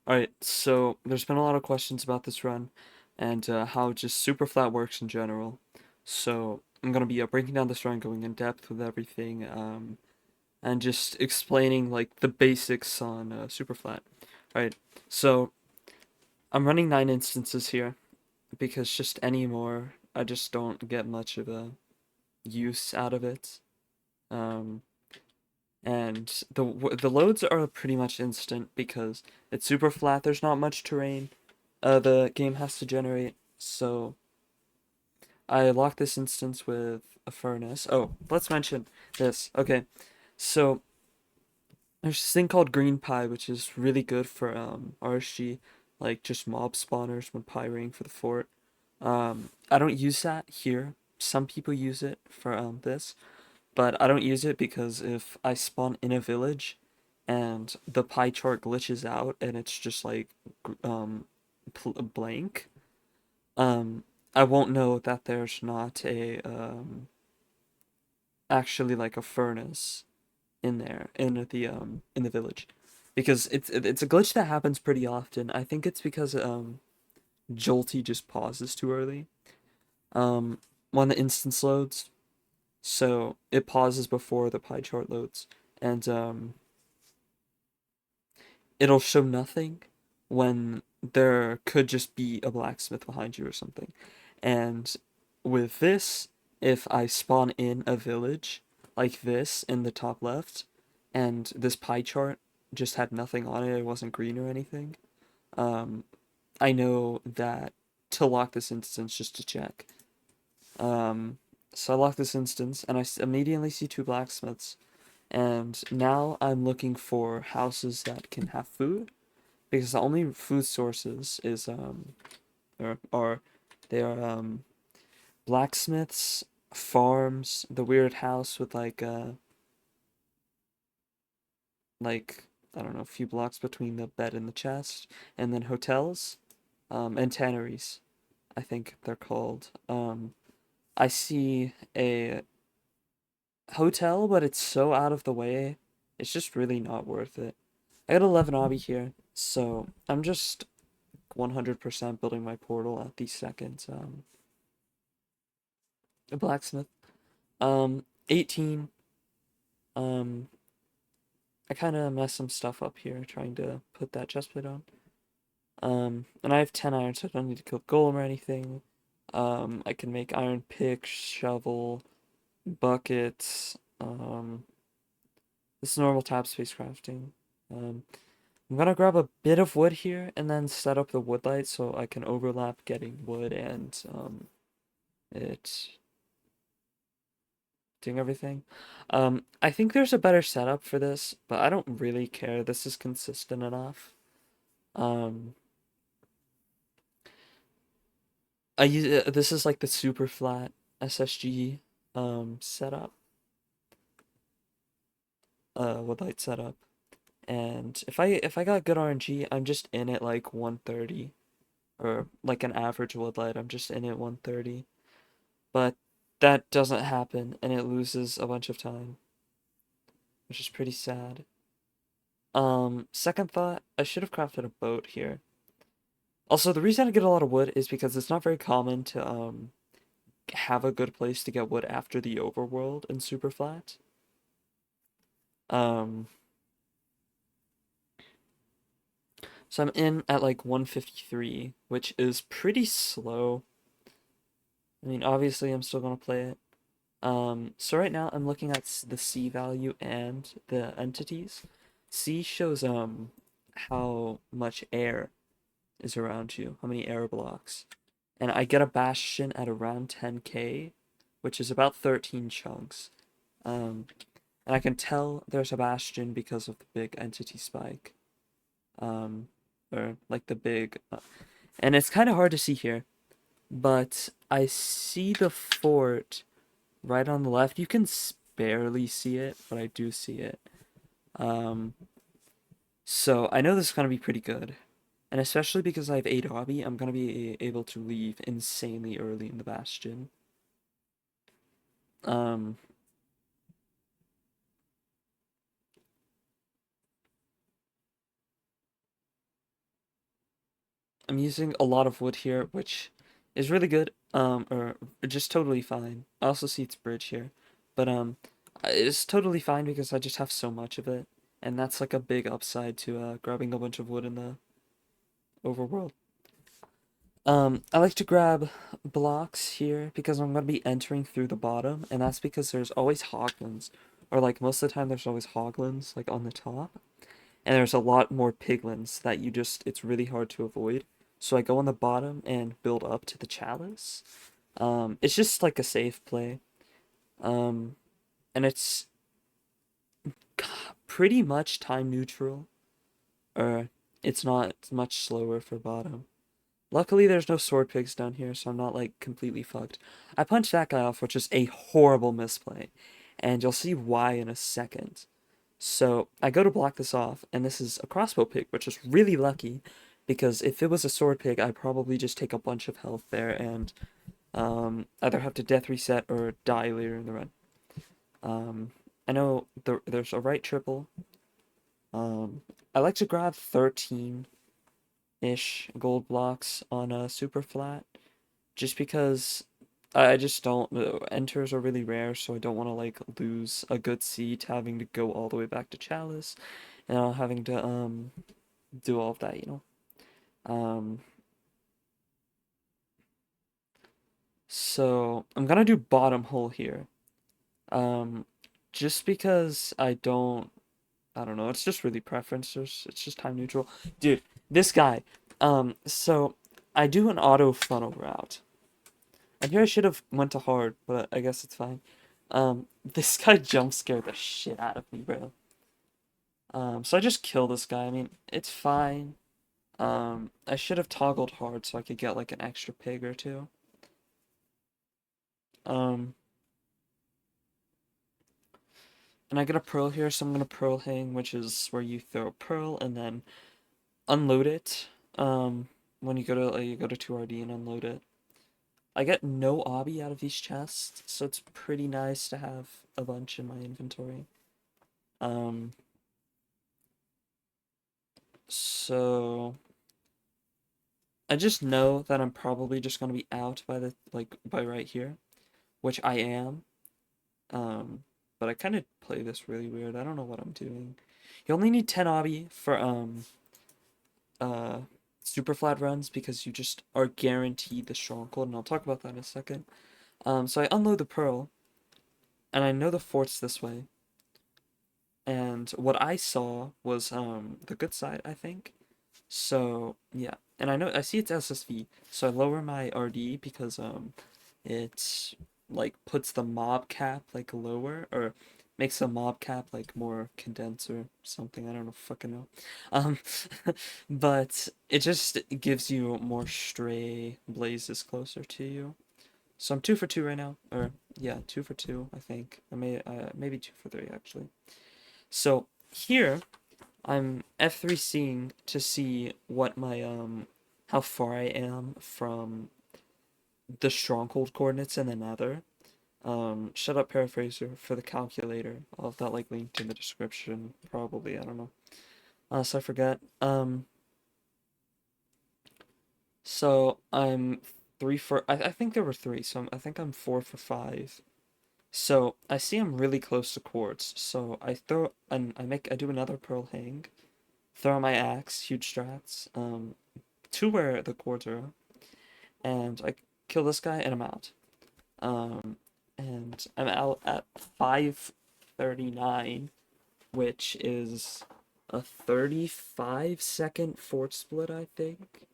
Alright, so there's been a lot of questions about this run and how just Superflat works in general. So I'm gonna be breaking down this run, going in depth with everything, and just explaining like the basics on Superflat. Alright, so I'm running 9 instances here because just anymore I just don't get much of a use out of it. Um, and the loads are pretty much instant because it's super flat. There's not much terrain the game has to generate. So I locked this instance with a furnace. Oh, let's mention this. Okay, so there's this thing called green pie, which is really good for RSG, like just mob spawners when pyring for the fort. I don't use that here. Some people use it for this, but I don't use it because if I spawn in a village and the pie chart glitches out and it's just like blank, um, I won't know that there's not a actually like a furnace in there in the village, because it's a glitch that happens pretty often. I think it's because Jolty just pauses too early um when the instance loads, so it pauses before the pie chart loads, and it'll show nothing when there could just be a blacksmith behind you or something. And with this, if I spawn in a village like this in the top left, and this pie chart just had nothing on it, it wasn't green or anything, um, I know that to lock this instance just to check. Um, so I lock this instance, and I immediately see two blacksmiths. And now I'm looking for houses that can have food, because the only food sources is are they are blacksmiths, farms, the weird house with like I don't know, a few blocks between the bed and the chest, and then hotels, and tanneries, I think they're called. I see a hotel, but it's so out of the way, it's just really not worth it. I got 11 obby here, so I'm just 100% building my portal at the second a blacksmith. 18. Um, I kind of messed some stuff up here trying to put that chestplate on. And I have 10 iron, so I don't need to kill golem or anything. I can make iron pick, shovel, buckets. This is normal tab space crafting. Um, I'm gonna grab a bit of wood here and then set up the wood light so I can overlap getting wood and it doing everything. I think there's a better setup for this, but I don't really care. This is consistent enough. Um, I use this is like the super flat SSG setup, wood light setup. And if I got good RNG, I'm just in it like 130, or like an average wood light, I'm just in it 130. But that doesn't happen, and it loses a bunch of time, which is pretty sad. Second thought, I should have crafted a boat here. Also, the reason I get a lot of wood is because it's not very common to have a good place to get wood after the overworld in Superflat. Um, so I'm in at like 153, which is pretty slow. I mean, obviously I'm still gonna play it. So right now I'm looking at the C value and the entities. C shows how much air is around you, how many air blocks. And I get a bastion at around 10k, which is about 13 chunks. Um, and I can tell there's a bastion because of the big entity spike. Um, or like the big, and it's kind of hard to see here, but I see the fort right on the left. You can barely see it, but I do see it. Um, so I know this is gonna be pretty good. And especially because I have 8 hobby, I'm gonna be able to leave insanely early in the Bastion. Um, I'm using a lot of wood here, which is really good, or just totally fine. I also see its bridge here, but it's totally fine because I just have so much of it, and that's like a big upside to grabbing a bunch of wood in the overworld. I like to grab blocks here because I'm gonna be entering through the bottom, and that's because there's always hoglins, or like most of the time there's always hoglins like on the top. And there's a lot more piglins that it's really hard to avoid. So I go on the bottom and build up to the chalice. It's just like a safe play. Um, and it's pretty much time neutral, or it's not much slower for bottom. Luckily, there's no sword pigs down here, so I'm not like completely fucked. I punched that guy off, which is a horrible misplay, and you'll see why in a second. So I go to block this off, and this is a crossbow pig, which is really lucky, because if it was a sword pig, I'd probably just take a bunch of health there and either have to death reset or die later in the run. Um, I know there's a right triple. I like to grab 13-ish gold blocks on a super flat, just because I just don't. Enters are really rare, so I don't want to like lose a good seat having to go all the way back to Chalice, and having to do all of that. Um, so I'm gonna do bottom hole here. Um, just because I don't know, it's just really preference. It's just time neutral. Dude, this guy. So I do an auto funnel route. I knew I should have went to hard, but I guess it's fine. This guy jump scared the shit out of me, bro. So I just kill this guy. I mean, it's fine. I should have toggled hard so I could get like an extra pig or two. Um, and I get a pearl here, so I'm gonna pearl hang, which is where you throw a pearl and then unload it. When you go to 2RD and unload it. I get no obby out of these chests, so it's pretty nice to have a bunch in my inventory. Um, so I just know that I'm probably just gonna be out by by right here, which I am. Um, but I kind of play this really weird. I don't know what I'm doing. You only need 10 obby for uh super flat runs because you just are guaranteed the stronghold, and I'll talk about that in a second. So I unload the pearl, and I know the fort's this way. And what I saw was the good side, I think. So yeah, and I see it's SSV, so I lower my RD because it like puts the mob cap like lower, or makes the mob cap like more condensed or something. I don't know, fucking know. Um, but it just gives you more stray blazes closer to you. So I'm 2 for 2 right now, or yeah, 2 for 2. I think maybe 2 for 3 actually. So here I'm F3C'ing to see what my how far I am from the stronghold coordinates in the Nether. Shut up, paraphraser for the calculator. I'll have that like linked in the description, probably. I don't know. So I forget. So I'm 3 for. I think there were three. So I think I'm 4 for 5. So I see I'm really close to quartz. So I throw and I do another pearl hang. Throw my axe, huge strats. To where the quartz are, and I kill this guy and I'm out. Um, and I'm out at 5:39, which is a 35-second fort split, I think.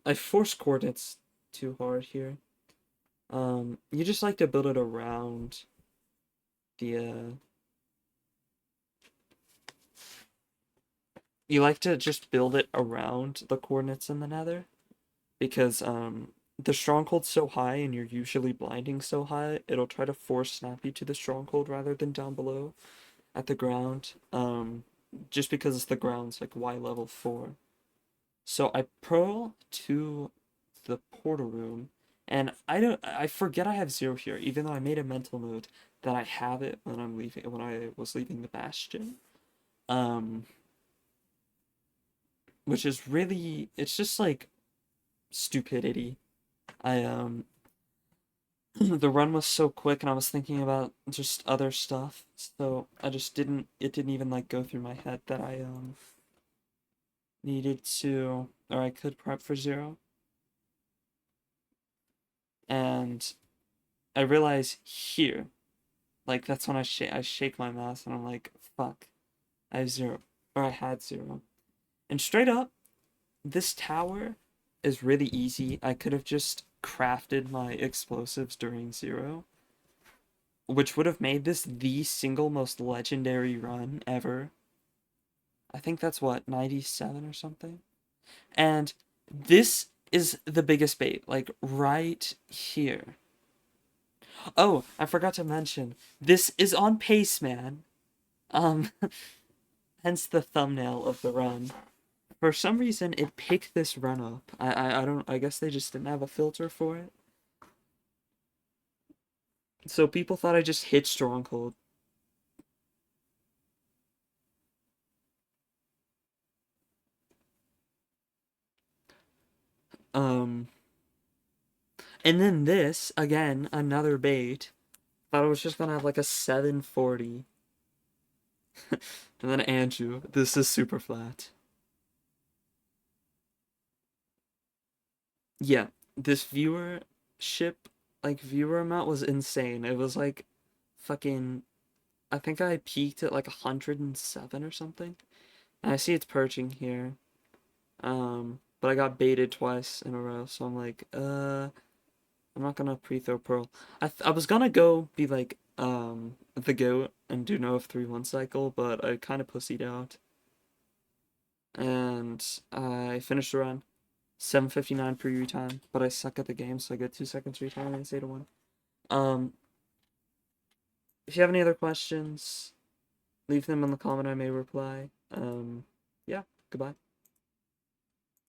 I forced coordinates too hard here. You just like to build it around the, you like to just build it around the coordinates in the nether, because, the stronghold's so high and you're usually blinding so high, it'll try to force snap you to the stronghold rather than down below at the ground. Just because the ground's like Y level 4. So I pearl to the portal room, and I forget I have 0 here, even though I made a mental note that I have it when I was leaving the Bastion. Um, which is really, it's just like stupidity. I the run was so quick and I was thinking about just other stuff, so I just didn't, it didn't even like go through my head that I needed to, or I could prep for zero. And I realize here, like that's when I shake my mouse and I'm like, fuck, I have zero, or I had zero. And straight up, this tower is really easy. I could have just crafted my explosives during zero, which would have made this the single most legendary run ever. I think that's what, 97 or something? And this is the biggest bait, like right here. Oh, I forgot to mention, this is on pace, man. Um, hence the thumbnail of the run. For some reason, it picked this run up. I don't, I guess they just didn't have a filter for it. So people thought I just hit Stronghold. Um, and then this, again, another bait. Thought it was just gonna have like a 740. And then Andrew, this is super flat. Yeah, this viewership, like viewer amount was insane. It was like fucking, I think I peaked at like 107 or something. And I see it's perching here. But I got baited twice in a row, so I'm like, I'm not gonna pre-throw pearl. I was gonna go be like, the goat and do no F3-1 cycle, but I kind of pussied out. And I finished the run. 7:59 preview time, but I suck at the game, so I get 2 seconds retime and it's 8-1. Um, if you have any other questions, leave them in the comment. I may reply. Yeah, goodbye.